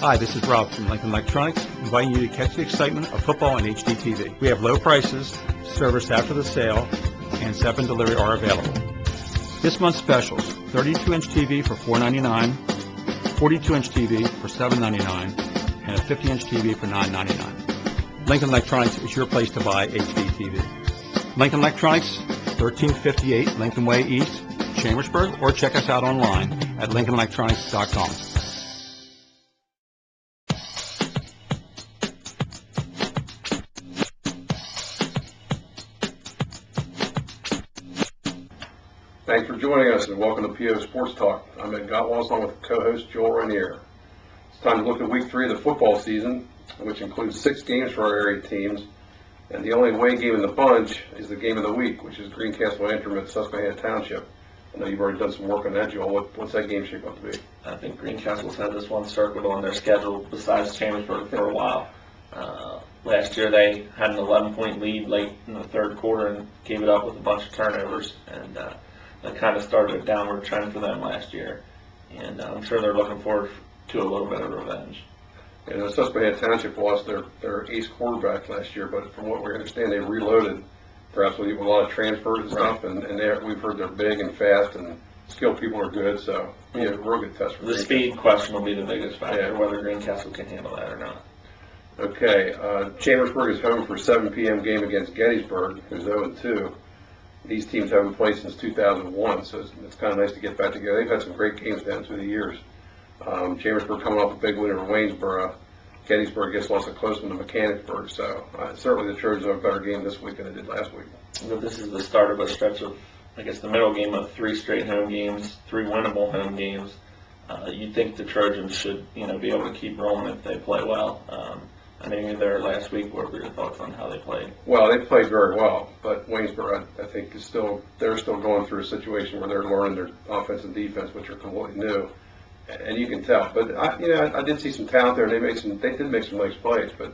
Hi, this is Rob from Lincoln Electronics, inviting you to catch the excitement of football on HDTV. We have low prices, service after the sale, and 7 delivery are available. This month's specials: 32-inch TV for $4.99, 42-inch TV for $7.99, and a 50-inch TV for $9.99. Lincoln Electronics is your place to buy HDTV. Lincoln Electronics, 1358 Lincoln Way East, Chambersburg, or check us out online at lincolnelectronics.com. Thanks for joining us and welcome to PO Sports Talk. I'm Ed Gottwald along with co-host Joel Rainier. It's time to look at week 3 of the football season, which includes 6 games for our area teams. And the only away game in the bunch is the game of the week, which is Greencastle Antrim at Susquehanna Township. I know you've already done some work on that, Joel. What's that game shape up to be? I think Greencastle's had this one circled on their schedule besides Chambersburg for a while. Last year they had an 11-point lead late in the third quarter and gave it up with a bunch of turnovers, and that kind of started a downward trend for them last year. And I'm sure they're looking forward to a little bit of revenge. And Susquehanna Township lost their ace quarterback last year, but from what we understand, they reloaded, perhaps with a lot of transfers and stuff, and we've heard they're big and fast and skilled people are good, so yeah, a real good test for the speed question will be the biggest factor, whether Greencastle can handle that or not. Okay, Chambersburg is home for a 7 p.m. game against Gettysburg, who's 0-2. These teams haven't played since 2001, so it's kind of nice to get back together. They've had some great games down through the years. Chambersburg coming off a big win over Waynesboro. Gettysburg gets lost a close one to Mechanicsburg, so certainly the Trojans have a better game this week than they did last week. But this is the start of a stretch of, I guess, the middle game of 3 straight home games, 3 winnable home games. You'd think the Trojans should, be able to keep rolling if they play well. I know you were there last week. What were your thoughts on how they played? Well, they played very well, but Waynesboro, I think, they're still going through a situation where they're learning their offense and defense, which are completely new, and you can tell. But I did see some talent there, and they did make some nice plays, but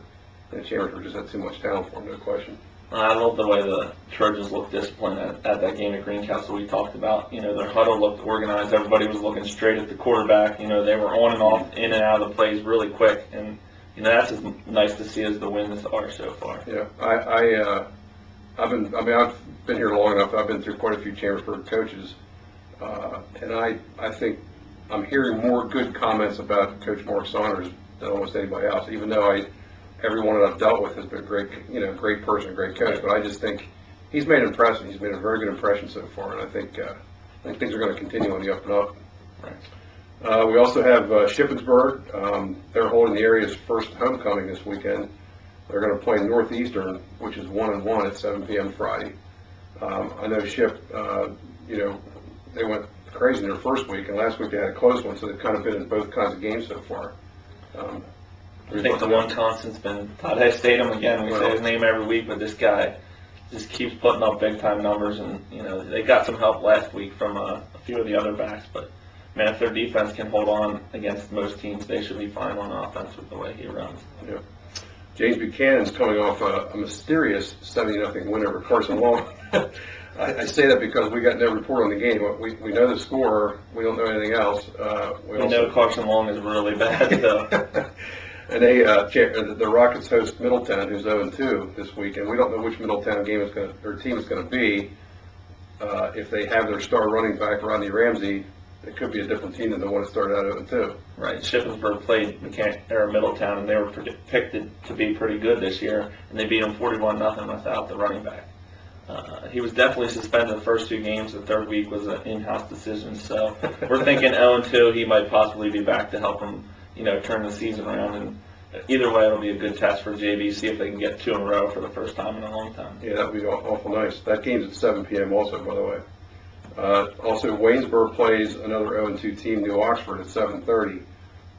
Chambersburg just had too much talent for them, no question. I love the way the Trojans looked disciplined at that game at Greencastle we talked about. Their huddle looked organized. Everybody was looking straight at the quarterback. They were on and off, in and out of the plays really quick, and that's as nice to see as the wins are so far. Yeah, I've been here long enough. I've been through quite a few Chambersburg coaches, and I think I'm hearing more good comments about Coach Mark Saunders than almost anybody else. Even though everyone that I've dealt with has been great, great person, great coach. But I just think he's made an impression. He's made a very good impression so far, and I think things are going to continue on the up and up. Right. We also have Shippensburg. They're holding the area's first homecoming this weekend. They're going to play Northeastern, which is 1-1 at 7 p.m. Friday. I know Ship, they went crazy in their first week, and last week they had a close one, so they've kind of been in both kinds of games so far. I think the one constant's been Todd Stadium again. We say his name every week, but this guy just keeps putting up big-time numbers, and they got some help last week from a few of the other backs, but man, if their defense can hold on against most teams, they should be fine on offense with the way he runs. Yeah. James Buchanan's coming off a mysterious 70-0 win over Carson Long. I say that because we got no report on the game. We know the score. We don't know anything else. We know Carson Long is really bad, though. And the Rockets host Middletown, who's 0-2 this week, and we don't know which Middletown team is going to be. If they have their star running back Rodney Ramsey, it could be a different team than the one that started out 0-2. Right. Shippensburg played Middletown, and they were predicted to be pretty good this year, and they beat them 41-0 without the running back. He was definitely suspended the first 2 games. The third week was an in-house decision, so we're thinking 0-2. He might possibly be back to help them, turn the season around. And either way, it'll be a good test for JV. See if they can get 2 in a row for the first time in a long time. Yeah, that would be awful nice. That game's at 7 p.m. also, by the way. Also, Waynesboro plays another 0-2 team, New Oxford, at 7:30.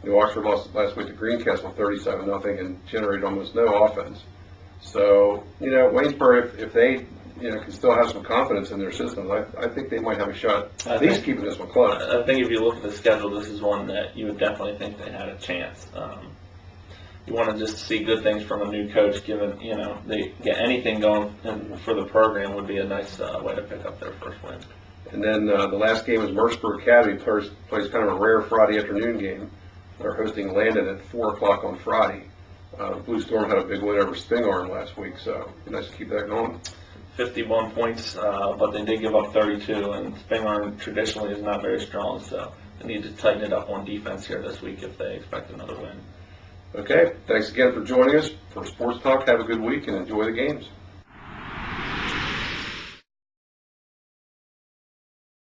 New Oxford lost last week to Greencastle 37-0 and generated almost no offense. So, Waynesboro, if they can still have some confidence in their systems, I think they might have a shot at least keeping this one close. I think if you look at the schedule, this is one that you would definitely think they had a chance. You want to just see good things from a new coach, given, they get anything going for the program would be a nice way to pick up their first win. And then the last game is Mercer Academy plays kind of a rare Friday afternoon game. They're hosting Landon at 4 o'clock on Friday. Blue Storm had a big win over Spingarn last week, so it'd be nice to keep that going. 51 points, but they did give up 32, and Spingarn traditionally is not very strong, so they need to tighten it up on defense here this week if they expect another win. Okay, thanks again for joining us for Sports Talk. Have a good week and enjoy the games.